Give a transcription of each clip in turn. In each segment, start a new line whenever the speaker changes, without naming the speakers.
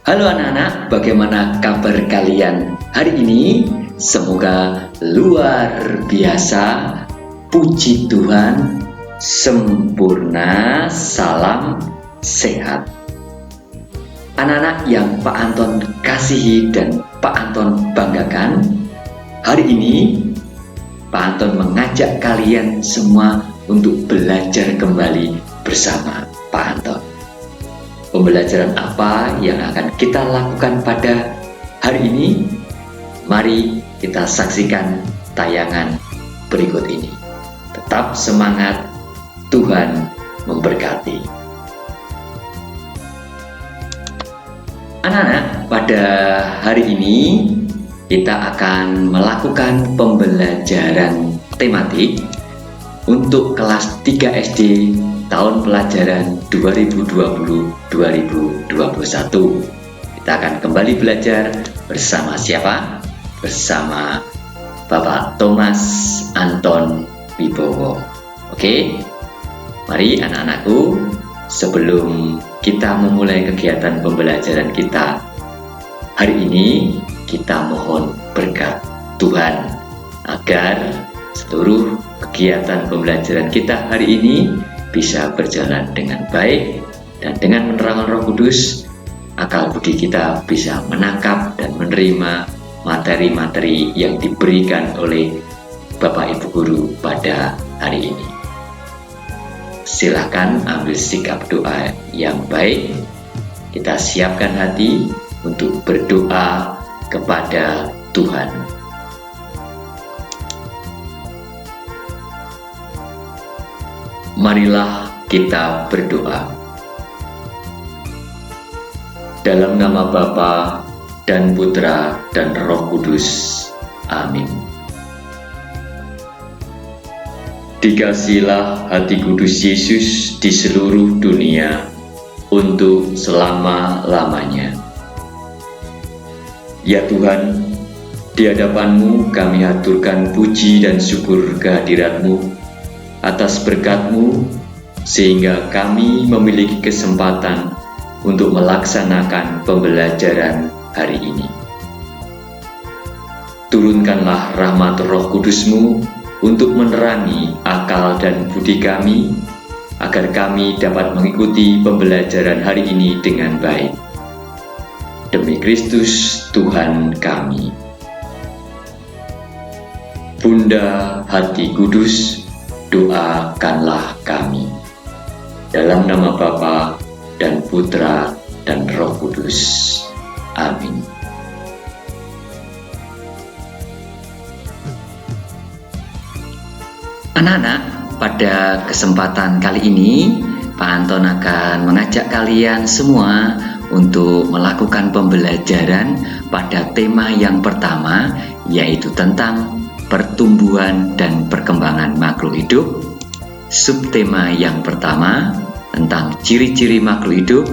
Halo anak-anak, bagaimana kabar kalian hari ini? Semoga luar biasa, puji Tuhan, sempurna, salam sehat. Anak-anak yang Pak Anton kasihi dan Pak Anton banggakan, hari ini Pak Anton mengajak kalian semua untuk belajar kembali bersama Pak Anton. Pembelajaran apa yang akan kita lakukan pada hari ini? Mari kita saksikan tayangan berikut ini. Tetap semangat, Tuhan memberkati. Anak-anak, pada hari ini kita akan melakukan pembelajaran tematik untuk kelas 3 SD tahun pelajaran 2020-2021. Kita akan kembali belajar bersama siapa? Bersama Bapak Thomas Anton Wibowo. Oke? Mari anak-anakku, sebelum kita memulai kegiatan pembelajaran kita hari ini, kita mohon berkat Tuhan agar seluruh kegiatan pembelajaran kita hari ini bisa berjalan dengan baik, dan dengan penerangan Roh Kudus akal budi kita bisa menangkap dan menerima materi-materi yang diberikan oleh Bapak Ibu Guru pada hari ini. Silakan ambil sikap doa yang baik. Kita siapkan hati untuk berdoa kepada Tuhan. Marilah kita berdoa. Dalam nama Bapa dan Putra dan Roh Kudus. Amin. Dikasihilah hati kudus Yesus di seluruh dunia untuk selama-lamanya. Ya Tuhan, di hadapan-Mu kami haturkan puji dan syukur kehadirat-Mu atas berkat-Mu, sehingga kami memiliki kesempatan untuk melaksanakan pembelajaran hari ini. Turunkanlah rahmat Roh Kudus-Mu untuk menerangi akal dan budi kami, agar kami dapat mengikuti pembelajaran hari ini dengan baik. Demi Kristus Tuhan kami. Bunda Hati Kudus, doakanlah kami. Dalam nama Bapa dan Putra dan Roh Kudus. Amin. Anak-anak, pada kesempatan kali ini Pak Anton akan mengajak kalian semua untuk melakukan pembelajaran pada tema yang pertama, yaitu tentang pertumbuhan dan perkembangan makhluk hidup. Subtema yang pertama tentang ciri-ciri makhluk hidup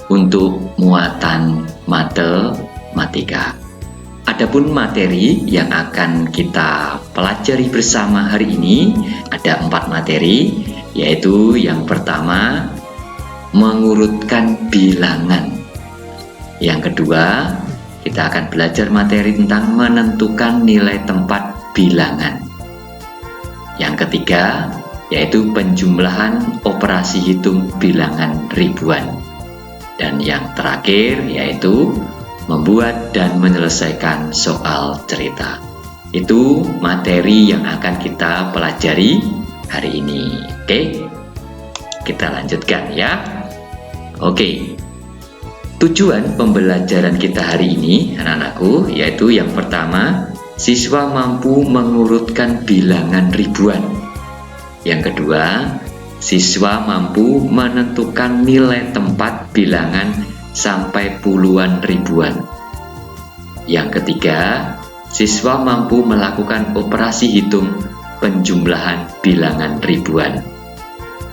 untuk muatan matematika. Adapun materi yang akan kita pelajari bersama hari ini ada 4 materi, yaitu yang pertama mengurutkan bilangan. Yang kedua, kita akan belajar materi tentang menentukan nilai tempat bilangan. Yang ketiga, yaitu penjumlahan operasi hitung bilangan ribuan. Dan yang terakhir, yaitu membuat dan menyelesaikan soal cerita. Itu materi yang akan kita pelajari hari ini. Oke, kita lanjutkan ya. Oke, tujuan pembelajaran kita hari ini anak-anakku, yaitu yang pertama, siswa mampu mengurutkan bilangan ribuan. Yang kedua, siswa mampu menentukan nilai tempat bilangan sampai puluhan ribuan. Yang ketiga, siswa mampu melakukan operasi hitung penjumlahan bilangan ribuan.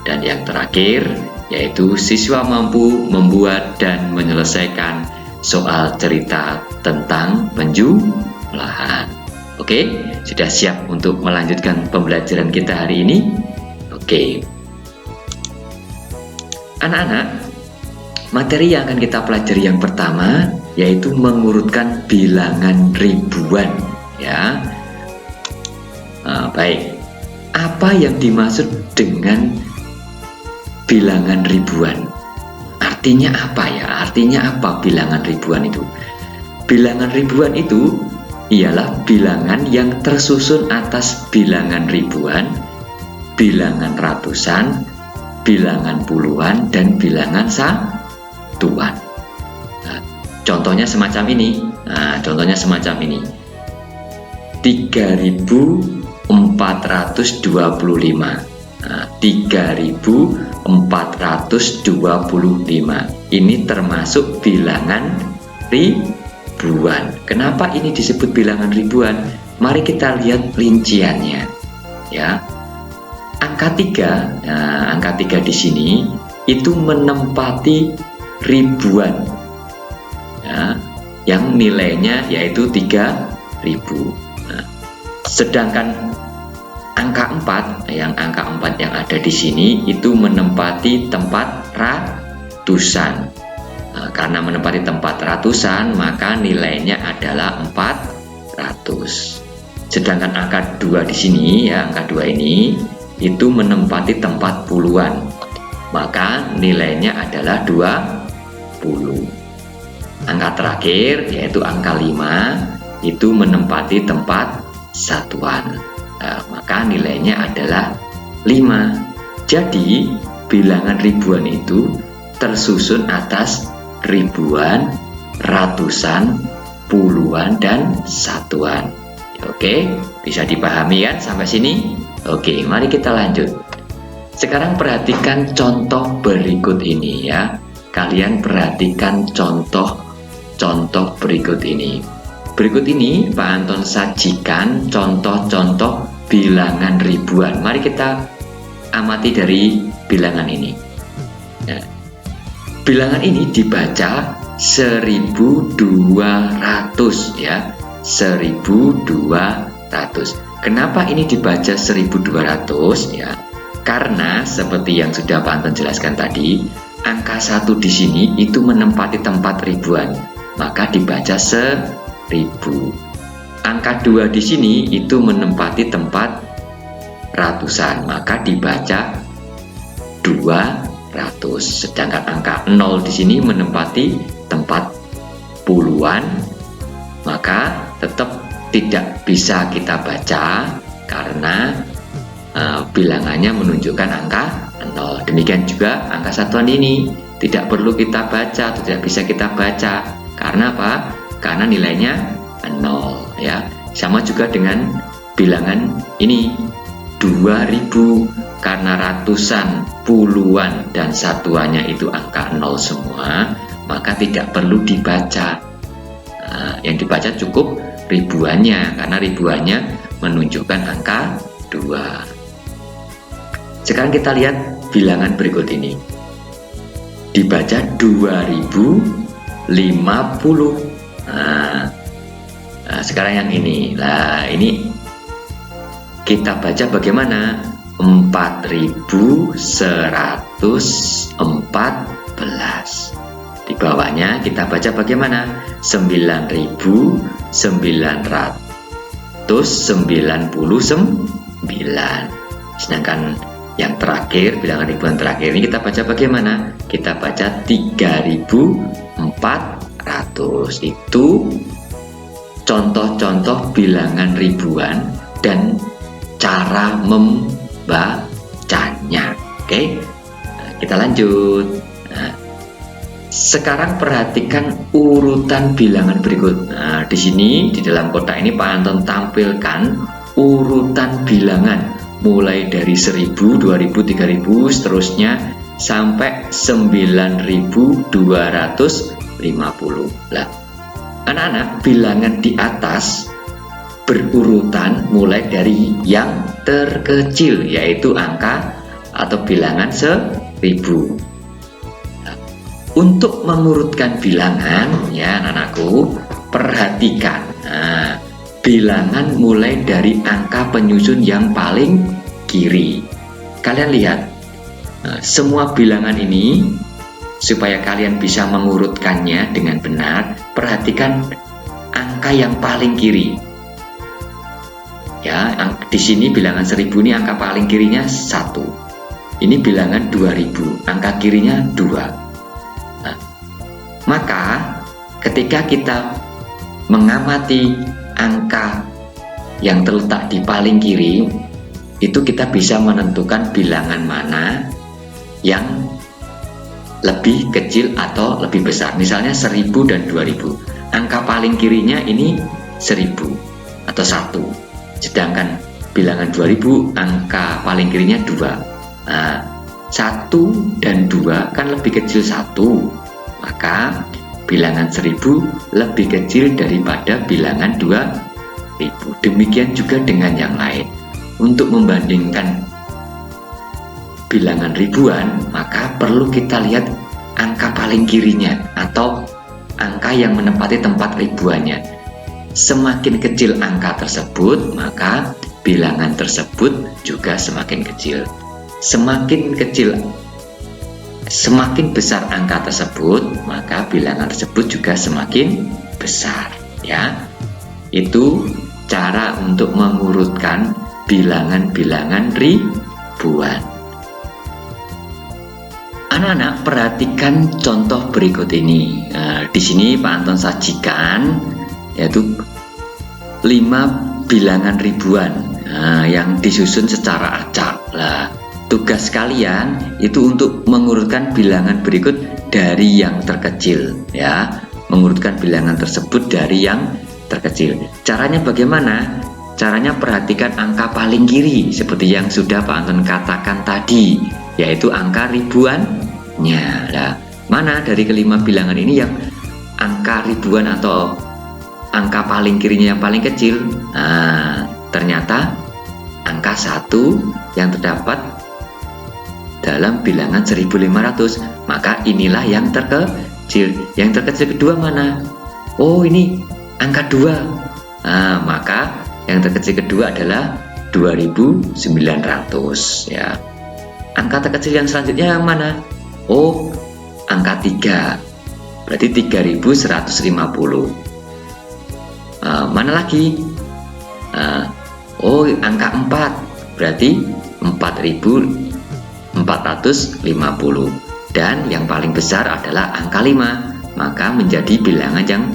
Dan yang terakhir, yaitu siswa mampu membuat dan menyelesaikan soal cerita tentang penjumlahan. Oke, sudah siap untuk melanjutkan pembelajaran kita hari ini? Oke. Anak-anak, materi yang akan kita pelajari yang pertama yaitu mengurutkan bilangan ribuan, ya. Baik, apa yang dimaksud dengan bilangan ribuan? Artinya apa ya? Artinya apa bilangan ribuan itu? Bilangan ribuan itu ialah bilangan yang tersusun atas bilangan ribuan, bilangan ratusan, bilangan puluhan, dan bilangan satuan. Contohnya semacam ini. Contohnya semacam ini. 3.425. 3.425. Ini termasuk bilangan ribuan. Kenapa ini disebut bilangan ribuan? Mari kita lihat rinciannya, ya. Angka 3, angka 3 di sini itu menempati ribuan, ya, yang nilainya yaitu 3.000. Sedangkan angka 4, angka 4 yang ada di sini itu menempati tempat ratusan. Karena menempati tempat ratusan, maka nilainya adalah 400. Sedangkan angka 2 di sini, ya, angka 2 ini itu menempati tempat puluhan, maka nilainya adalah 20. Angka terakhir yaitu angka 5 itu menempati tempat satuan, maka nilainya adalah 5. Jadi bilangan ribuan itu tersusun atas ribuan, ratusan, puluhan, dan satuan. Oke, bisa dipahami kan sampai sini? Oke, mari kita lanjut. Sekarang perhatikan contoh berikut ini, ya. Kalian perhatikan contoh berikut ini. Berikut ini Pak Anton sajikan contoh-contoh bilangan ribuan. Mari kita amati dari bilangan ini. Nah, bilangan ini dibaca 1200, ya. 1200. Kenapa ini dibaca 1200, ya? Karena seperti yang sudah Pak Anton jelaskan tadi, angka 1 di sini itu menempati tempat ribuan, maka dibaca 1000. Angka 2 di sini itu menempati tempat ratusan, maka dibaca 200. Sedangkan angka 0 di sini menempati tempat puluhan, maka tetap tidak bisa kita baca karena bilangannya menunjukkan angka 0. Demikian juga angka satuan ini tidak perlu kita baca atau tidak bisa kita baca. Karena apa? Karena nilainya 0, ya. Sama juga dengan bilangan ini 2000, karena ratusan, puluhan, dan satuannya itu angka 0 semua, maka tidak perlu dibaca. Yang dibaca cukup ribuannya, karena ribuannya menunjukkan angka 2. Sekarang kita lihat bilangan berikut ini. Dibaca 2050. Sekarang yang ini. Nah, ini kita baca bagaimana? 4114. Di bawahnya kita baca bagaimana? 9999. Sedangkan yang terakhir, bilangan ribuan terakhir ini kita baca bagaimana? Kita baca 3400. Itu contoh-contoh bilangan ribuan dan cara membacanya. Oke, kita lanjut. Sekarang perhatikan urutan bilangan berikut. Nah, di sini di dalam kotak ini Pak Anton tampilkan urutan bilangan mulai dari 1000, 2000, 3000 seterusnya sampai 9250. Lah, anak-anak, bilangan di atas berurutan mulai dari yang terkecil, yaitu angka atau bilangan 1000. Untuk mengurutkan bilangan, ya anak-anakku, perhatikan. Nah, bilangan mulai dari angka penyusun yang paling kiri. Kalian lihat, semua bilangan ini supaya kalian bisa mengurutkannya dengan benar, perhatikan angka yang paling kiri. Ya, di sini bilangan 1000 ini angka paling kirinya 1. Ini bilangan 2000, angka kirinya 2. Nah, maka ketika kita mengamati angka yang terletak di paling kiri, itu kita bisa menentukan bilangan mana yang lebih kecil atau lebih besar. Misalnya 1000 dan 2000. Angka paling kirinya ini 1000 atau 1. Sedangkan bilangan 2000 angka paling kirinya 2. Nah, 1 dan 2 kan lebih kecil 1. Maka bilangan 1000 lebih kecil daripada bilangan 2000. Demikian juga dengan yang lain. Untuk membandingkan bilangan ribuan, maka perlu kita lihat angka paling kirinya atau angka yang menempati tempat ribuannya. Semakin kecil angka tersebut, maka bilangan tersebut juga semakin kecil. Semakin besar angka tersebut, maka bilangan tersebut juga semakin besar, ya. Itu cara untuk mengurutkan bilangan-bilangan ribuan. Anak-anak, perhatikan contoh berikut ini. Di sini Pak Anton sajikan yaitu 5 bilangan ribuan yang disusun secara acak. Nah, tugas kalian itu untuk mengurutkan bilangan berikut dari yang terkecil, ya. Mengurutkan bilangan tersebut dari yang terkecil. Caranya bagaimana? Caranya perhatikan angka paling kiri seperti yang sudah Pak Anton katakan tadi, yaitu angka ribuannya. Nah, mana dari kelima bilangan ini yang angka ribuan atau angka paling kirinya yang paling kecil? Nah, ternyata angka 1 yang terdapat dalam bilangan 1500. Maka inilah yang terkecil. Yang terkecil kedua mana? Oh, ini angka 2. Nah, maka yang terkecil kedua adalah 2900, ya. Angka terkecil yang selanjutnya yang mana? Oh, angka 3. Berarti 3150. Mana lagi? Oh, angka 4. Berarti 4450. Dan yang paling besar adalah angka 5. Maka menjadi bilangan yang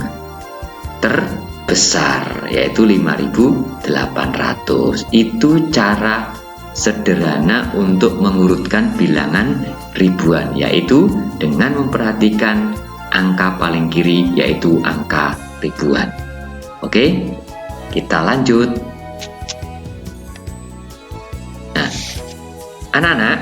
terbesar, yaitu 5800. Itu cara sederhana untuk mengurutkan bilangan ribuan, yaitu dengan memperhatikan angka paling kiri, yaitu angka ribuan. Oke, kita lanjut. Nah, anak-anak,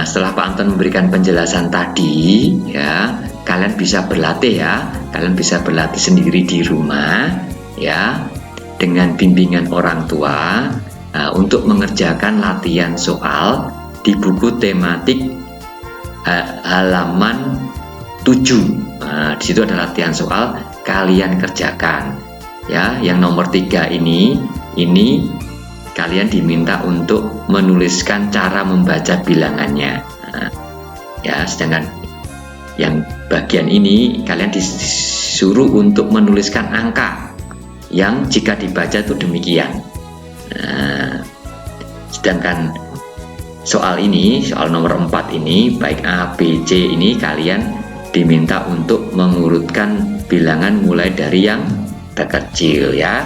setelah Pak Anton memberikan penjelasan tadi, ya, kalian bisa berlatih, ya. Kalian bisa berlatih sendiri di rumah, ya, dengan bimbingan orang tua, untuk mengerjakan latihan soal di buku tematik halaman 7. Di situ ada latihan soal, kalian kerjakan, ya. Yang nomor 3 ini kalian diminta untuk menuliskan cara membaca bilangannya, ya. Sedangkan yang bagian ini kalian disuruh untuk menuliskan angka yang jika dibaca itu demikian. Sedangkan soal nomor 4 ini, baik A, B, C ini kalian diminta untuk mengurutkan bilangan mulai dari yang terkecil, ya.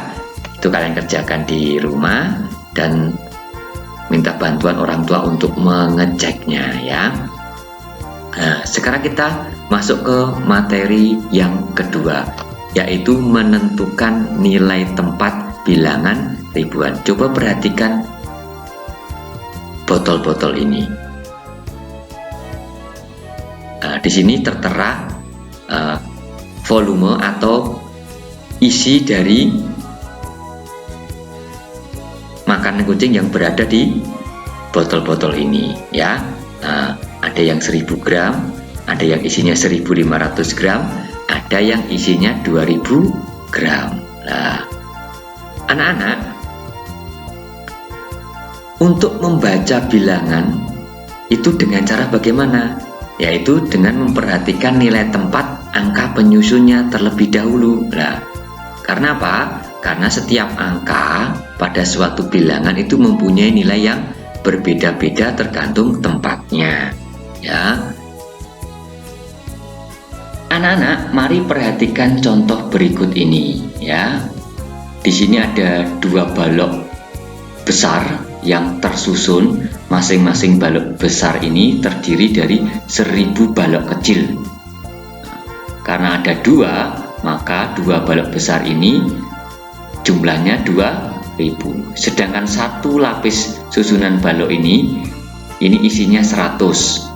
Itu kalian kerjakan di rumah dan minta bantuan orang tua untuk mengeceknya, ya. Nah, sekarang kita masuk ke materi yang kedua, yaitu menentukan nilai tempat bilangan ribuan. Coba perhatikan botol-botol ini. Di sini tertera volume atau isi dari makanan kucing yang berada di botol-botol ini, ya. Ada yang 1000 gram, ada yang isinya 1500 gram, ada yang isinya 2000 gram. Nah, anak-anak, untuk membaca bilangan itu dengan cara bagaimana? yaitu dengan memperhatikan nilai tempat angka penyusunnya terlebih dahulu. Nah, karena apa? Karena setiap angka pada suatu bilangan itu mempunyai nilai yang berbeda-beda tergantung tempatnya. Ya. Anak-anak, mari perhatikan contoh berikut ini ya. Di sini ada 2 balok besar yang tersusun. Masing-masing balok besar ini terdiri dari 1000 balok kecil. Karena ada 2, maka 2 balok besar ini jumlahnya 2000. Sedangkan satu lapis susunan balok ini isinya 100.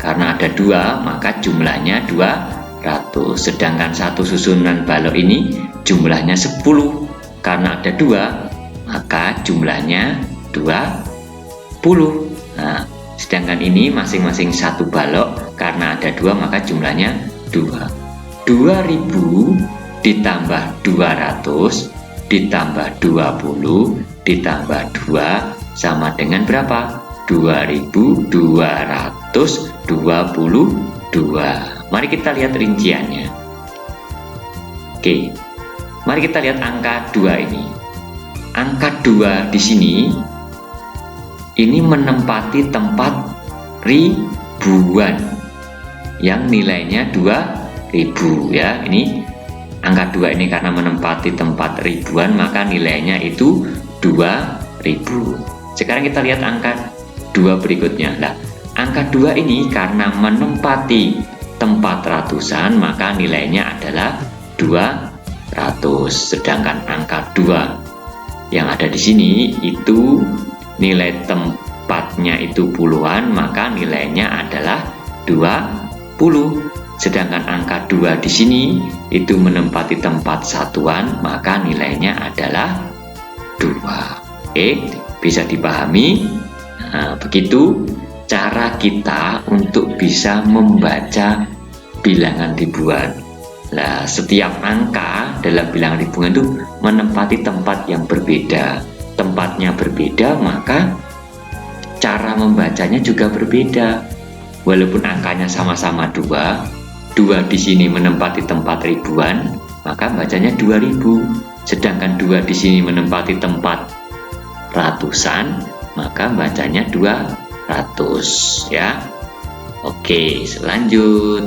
Karena ada 2, maka jumlahnya 200. Sedangkan satu susunan balok ini jumlahnya 10. Karena ada 2, maka jumlahnya 20. Nah, sedangkan ini masing-masing satu balok, karena ada 2 maka jumlahnya 2. 2000 ditambah 200 ditambah 20 ditambah 2 sama dengan berapa? 2222. Mari kita lihat rinciannya. Oke, mari kita lihat angka 2 ini. Angka 2 di sini ini menempati tempat ribuan yang nilainya 2000 ya. Ini angka 2 ini karena menempati tempat ribuan maka nilainya itu 2000. Sekarang kita lihat angka 2 berikutnya. Nah, angka 2 ini karena menempati tempat ratusan maka nilainya adalah 200. Sedangkan angka 2 yang ada di sini itu nilai tempatnya itu puluhan maka nilainya adalah 20. Sedangkan angka 2 di sini itu menempati tempat satuan maka nilainya adalah 2. Oke, bisa dipahami? Nah, begitu cara kita untuk bisa membaca bilangan ribuan. Nah, setiap angka dalam bilangan ribuan itu menempati tempat yang berbeda. Tempatnya berbeda, maka cara membacanya juga berbeda. Walaupun angkanya sama-sama 2 di sini menempati tempat ribuan, maka bacanya 2000. Sedangkan 2 di sini menempati tempat ratusan, maka bacanya 200 ya. Oke, selanjut.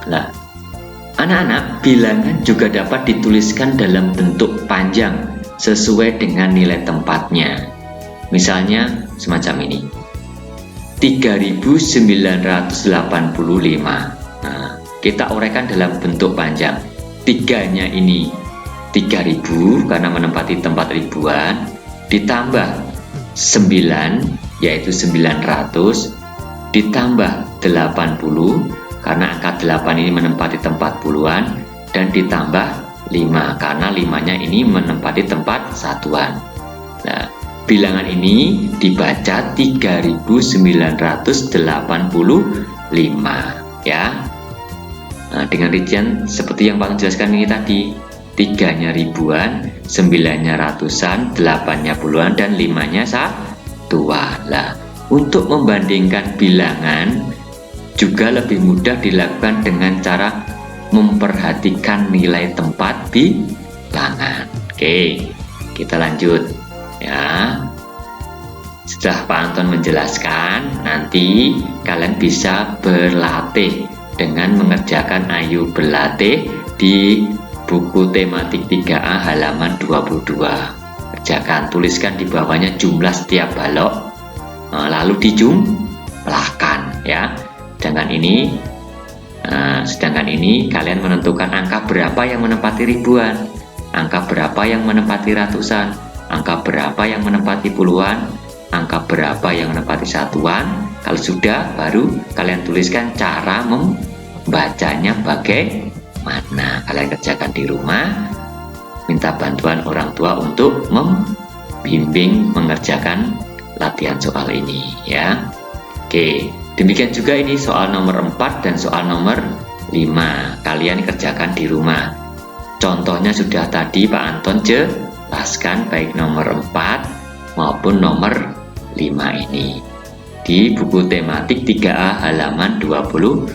Nah, anak-anak, bilangan juga dapat dituliskan dalam bentuk panjang sesuai dengan nilai tempatnya. Misalnya semacam ini. 3985. Nah, kita uraikan dalam bentuk panjang. 3-nya ini 3000 karena menempati tempat ribuan, ditambah 9 yaitu 900, ditambah 80 karena angka 8 ini menempati tempat puluhan, dan ditambah 5 karena 5-nya ini menempati tempat satuan. Nah, bilangan ini dibaca 3985 ya. Nah, dengan rincian seperti yang Pak jelaskan ini tadi, 3-nya ribuan, 9-nya ratusan, 8-nya puluhan, dan 5-nya satuan. Lah, untuk membandingkan bilangan juga lebih mudah dilakukan dengan cara memperhatikan nilai tempat bilangan. Oke, kita lanjut ya. Setelah Pak Anton menjelaskan, nanti kalian bisa berlatih dengan mengerjakan ayo berlatih di buku tematik 3A halaman 22. Kerjakan, tuliskan di bawahnya jumlah setiap balok, lalu dijumlahkan ya. Sedangkan ini kalian menentukan angka berapa yang menempati ribuan, angka berapa yang menempati ratusan, angka berapa yang menempati puluhan, angka berapa yang menempati satuan. Kalau sudah, baru kalian tuliskan cara membacanya bagaimana. Kalian kerjakan di rumah, minta bantuan orang tua untuk membimbing mengerjakan latihan soal ini ya. Oke, demikian juga ini soal nomor 4 dan soal nomor 5. Kalian kerjakan di rumah. Contohnya sudah tadi Pak Anton jelaskan baik nomor 4 maupun nomor 5 ini. di buku tematik 3A halaman 24.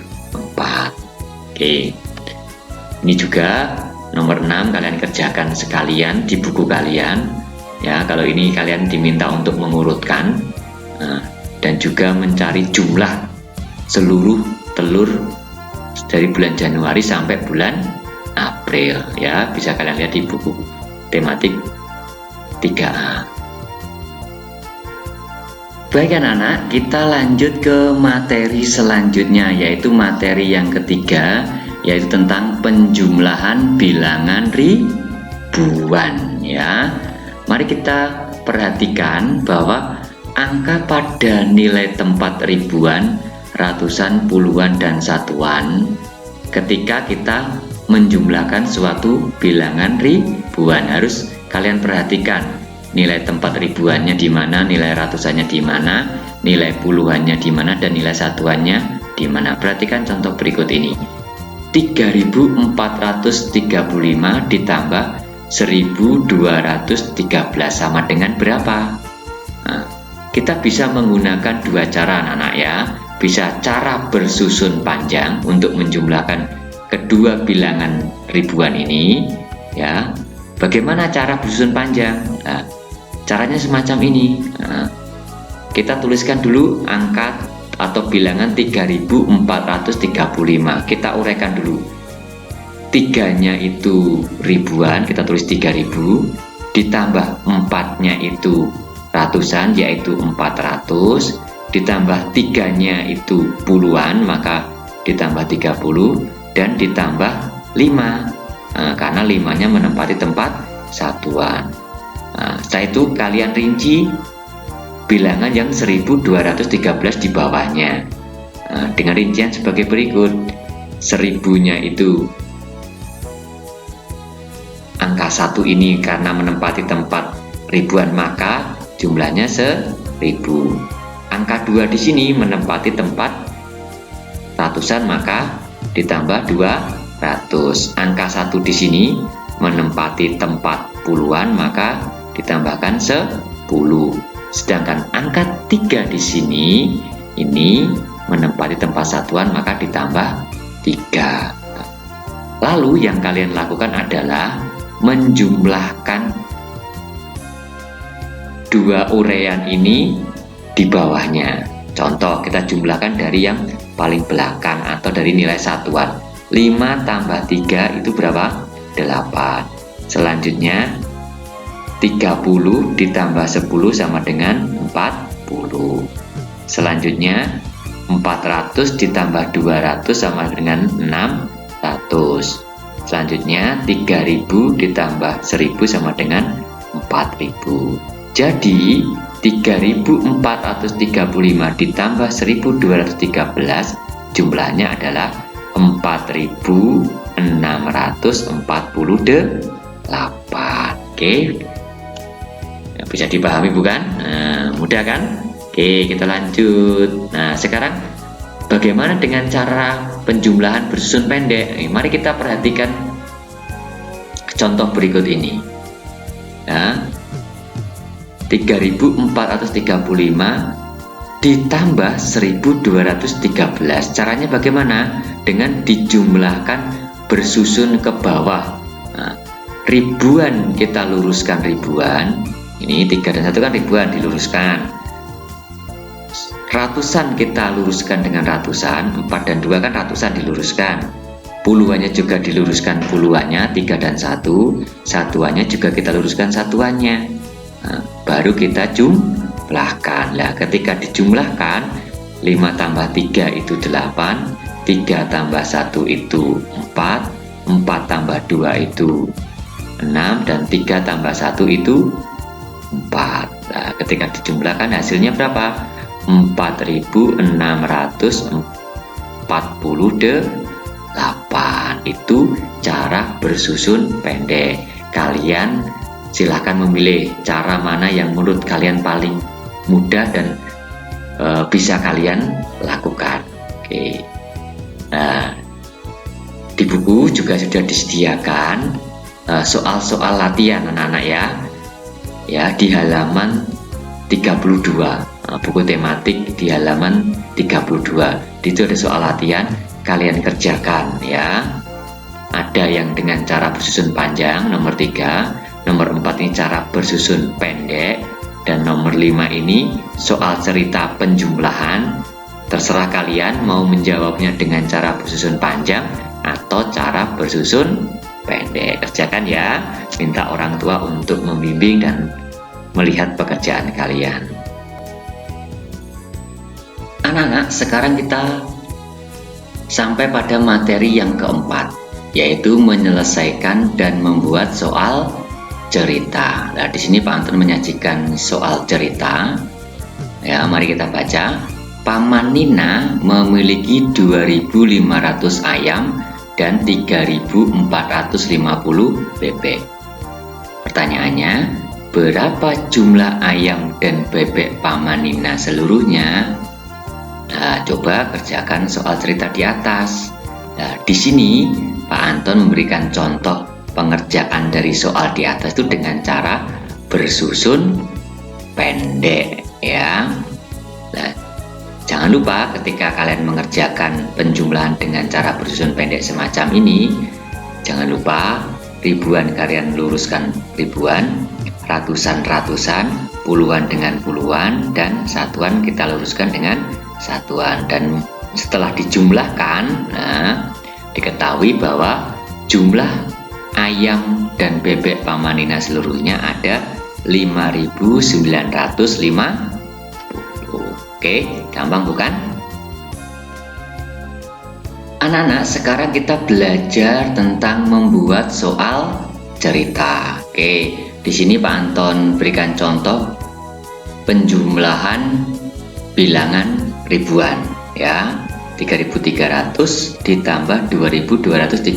Oke. Ini juga nomor 6 kalian kerjakan sekalian di buku kalian. Ya, kalau ini kalian diminta untuk mengurutkan dan juga mencari jumlah seluruh telur dari bulan Januari sampai bulan April. Ya, bisa kalian lihat di buku tematik 3A. Baik anak-anak, kita lanjut ke materi selanjutnya, yaitu materi yang ketiga, yaitu tentang penjumlahan bilangan ribuan. Ya, mari kita perhatikan bahwa angka pada nilai tempat ribuan, ratusan, puluhan, dan satuan ketika kita menjumlahkan suatu bilangan ribuan. Harus kalian perhatikan nilai tempat ribuannya di mana, nilai ratusannya di mana, nilai puluhannya di mana, dan nilai satuannya di mana. Perhatikan contoh berikut ini. 3.435 ditambah 1.213 sama dengan berapa? Nah, kita bisa menggunakan dua cara anak-anak ya. Bisa cara bersusun panjang untuk menjumlahkan kedua bilangan ribuan ini ya. Bagaimana cara bersusun panjang? Nah, caranya semacam ini. Nah, kita tuliskan dulu angka atau bilangan 3.435. Kita uraikan dulu. 3-nya itu ribuan, kita tulis 3.000, ditambah 4-nya itu ratusan, yaitu 400, ditambah 3-nya itu puluhan, maka ditambah 30, dan ditambah 5, karena 5-nya menempati tempat satuan. Nah, setelah itu kalian rinci bilangan yang 1.213 di bawahnya dengan rincian sebagai berikut. 1000-nya itu angka 1 ini karena menempati tempat ribuan, maka jumlahnya 1000. Angka 2 di sini menempati tempat ratusan, maka ditambah 200. Angka 1 di sini menempati tempat puluhan, maka ditambahkan 10. Sedangkan angka 3 di sini ini menempati tempat satuan, maka ditambah 3. Lalu yang kalian lakukan adalah menjumlahkan dua uraian ini di bawahnya. Contoh, kita jumlahkan dari yang paling belakang atau dari nilai satuan. 5 tambah 3 itu berapa? 8. Selanjutnya 30 ditambah 10 sama dengan 40. Selanjutnya 400 ditambah 200 sama dengan 600. Selanjutnya 3000 ditambah 1000 sama dengan 4000. Jadi 3.435 ditambah 1.213 jumlahnya adalah 4.648. Oke, bisa dipahami bukan? Nah, mudah kan? Oke, kita lanjut. Nah, sekarang bagaimana dengan cara penjumlahan bersusun pendek? Mari kita perhatikan contoh berikut ini. Nah, 3.435 ditambah 1.213. Caranya bagaimana? Dengan dijumlahkan bersusun ke bawah. Nah, ribuan kita luruskan ribuan. Ini 3 dan 1 kan ribuan, diluruskan. Ratusan kita luruskan dengan ratusan. 4 dan 2 kan ratusan, diluruskan. Puluhannya juga diluruskan puluhannya, 3 dan 1. Satuannya juga kita luruskan satuannya. Nah, baru kita jumlahkan. Nah, ketika dijumlahkan 5 tambah 3 itu 8, 3 tambah 1 itu 4, 4 tambah 2 itu 6, dan 3 tambah 1 itu 4. Nah, ketika dijumlahkan hasilnya berapa? 4.648. Itu cara bersusun pendek. Kalian silahkan memilih cara mana yang menurut kalian paling mudah dan bisa kalian lakukan. Oke. Nah, di buku juga sudah disediakan soal-soal latihan anak-anak ya. Ya, di halaman 32. buku tematik di halaman 32. Itu ada soal latihan, kalian kerjakan ya. Ada yang dengan cara bersusun panjang, nomor 3, nomor 4 ini cara bersusun pendek, dan nomor 5 ini soal cerita penjumlahan. Terserah kalian mau menjawabnya dengan cara bersusun panjang atau cara bersusun pendek. Kerjakan ya, minta orang tua untuk membimbing dan melihat pekerjaan kalian. Anak-anak, sekarang kita sampai pada materi yang keempat, yaitu menyelesaikan dan membuat soal cerita. Nah, di sini Pak Anton menyajikan soal cerita. Ya, mari kita baca. Paman Nina memiliki 2.500 ayam dan 3.450 bebek. Pertanyaannya, berapa jumlah ayam dan bebek Paman Nina seluruhnya? Nah, coba kerjakan soal cerita di atas. Nah, di sini Pak Anton memberikan contoh pengerjaan dari soal di atas itu dengan cara bersusun pendek ya. Nah, jangan lupa ketika kalian mengerjakan penjumlahan dengan cara bersusun pendek semacam ini, jangan lupa ribuan kalian luruskan ribuan, ratusan ratusan, puluhan dengan puluhan, dan satuan kita luruskan dengan satuan. Dan setelah dijumlahkan, nah, diketahui bahwa jumlah ayam dan bebek Paman Nina seluruhnya ada 5.950. Oke, gampang bukan? Anak-anak, sekarang kita belajar tentang membuat soal cerita. Oke, di sini Pak Anton berikan contoh penjumlahan bilangan ribuan ya. 3.300 ditambah 2.234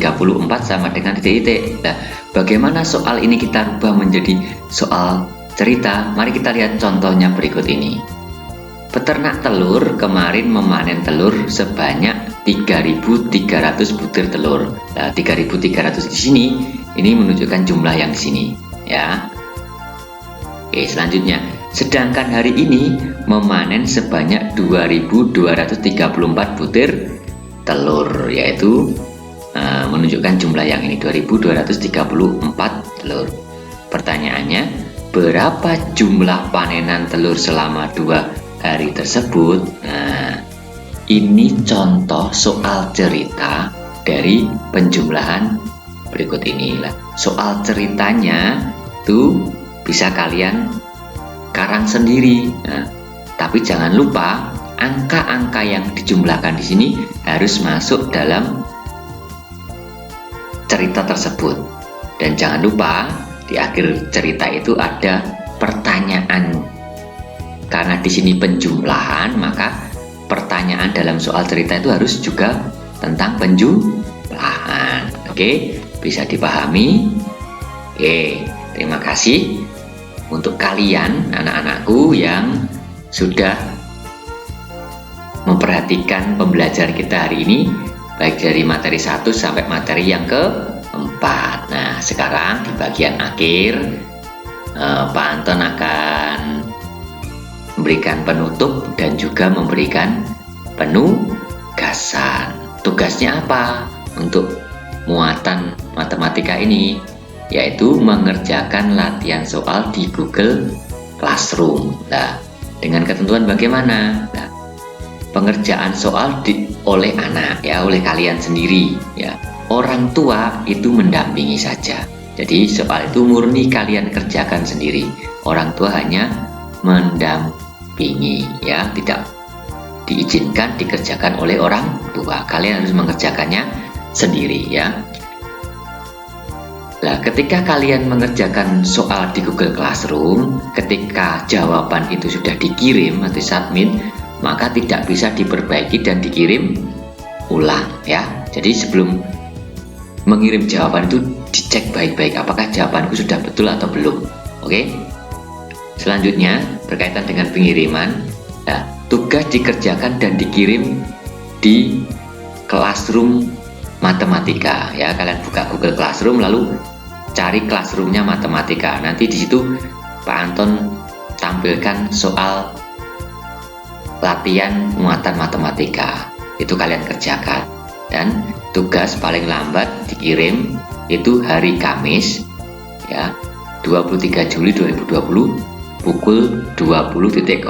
sama dengan titik-titik. Nah, bagaimana soal ini kita rubah menjadi soal cerita? Mari kita lihat contohnya berikut ini. Peternak telur kemarin memanen telur sebanyak 3.300 butir telur. Nah, 3.300 di sini ini menunjukkan jumlah yang di sini ya. Oke, selanjutnya, sedangkan hari ini memanen sebanyak 2.234 butir telur, yaitu menunjukkan jumlah yang ini 2.234 telur. Pertanyaannya, berapa jumlah panenan telur selama 2 hari tersebut? Nah, ini contoh soal cerita dari penjumlahan berikut ini. Soal ceritanya tuh bisa kalian karang sendiri. Nah, tapi jangan lupa angka-angka yang dijumlahkan di sini harus masuk dalam cerita tersebut. Dan jangan lupa di akhir cerita itu ada pertanyaan. Karena di sini penjumlahan, maka pertanyaan dalam soal cerita itu harus juga tentang penjumlahan. Oke, bisa dipahami? Oke, terima kasih untuk kalian anak-anakku yang sudah memperhatikan pembelajaran kita hari ini, baik dari materi 1 sampai materi yang keempat. Nah, sekarang di bagian akhir Pak Anton akan memberikan penutup dan juga memberikan penugasan. Tugasnya apa untuk muatan matematika ini? Yaitu mengerjakan latihan soal di Google Classroom. Nah, dengan ketentuan bagaimana? Nah, pengerjaan soal oleh anak ya, oleh kalian sendiri ya. Orang tua itu mendampingi saja. Jadi soal itu murni kalian kerjakan sendiri. Orang tua hanya mendampingi ya, tidak diizinkan dikerjakan oleh orang tua. Kalian harus mengerjakannya sendiri ya. Nah, ketika kalian mengerjakan soal di Google Classroom, ketika jawaban itu sudah dikirim atau submit, maka tidak bisa diperbaiki dan dikirim ulang ya. Jadi sebelum mengirim jawaban itu dicek baik-baik apakah jawabanku sudah betul atau belum. Oke. Selanjutnya berkaitan dengan pengiriman, nah, tugas dikerjakan dan dikirim di Classroom matematika ya. Kalian buka Google Classroom lalu cari Classroomnya matematika. Nanti di situ Pak Anton tampilkan soal latihan muatan matematika. Itu kalian kerjakan. Dan tugas paling lambat dikirim itu hari Kamis ya, 23 Juli 2020 pukul 20.00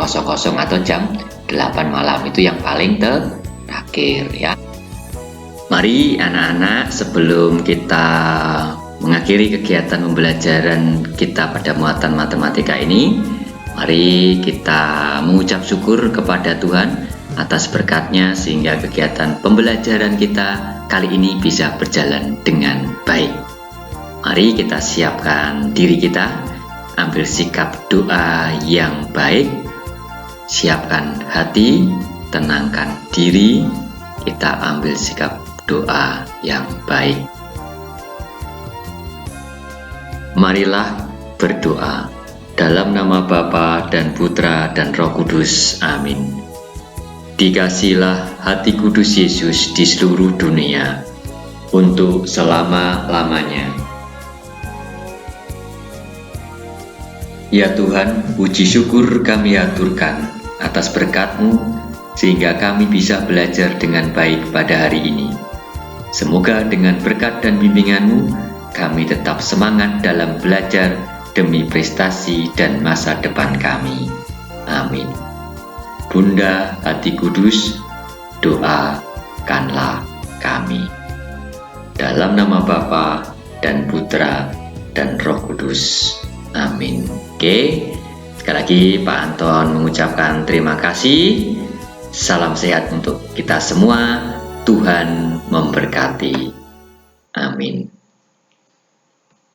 atau jam 8 malam. Itu yang paling terakhir ya. Mari anak-anak, sebelum kita mengakhiri kegiatan pembelajaran kita pada muatan matematika ini, mari kita mengucap syukur kepada Tuhan atas berkatnya sehingga kegiatan pembelajaran kita kali ini bisa berjalan dengan baik. Mari kita siapkan diri kita, ambil sikap doa yang baik, siapkan hati, tenangkan diri, kita ambil sikap doa yang baik. Marilah berdoa dalam nama Bapa dan Putra dan Roh Kudus. Amin. Dikasihilah hati kudus Yesus di seluruh dunia untuk selama-lamanya. Ya Tuhan, puji syukur kami aturkan atas berkat-Mu sehingga kami bisa belajar dengan baik pada hari ini. Semoga dengan berkat dan bimbingan-Mu kami tetap semangat dalam belajar demi prestasi dan masa depan kami. Amin. Bunda Hati Kudus, doakanlah kami. Dalam nama Bapa dan Putra dan Roh Kudus. Amin. Oke, sekali lagi Pak Anton mengucapkan terima kasih. Salam sehat untuk kita semua. Tuhan memberkati. Amin.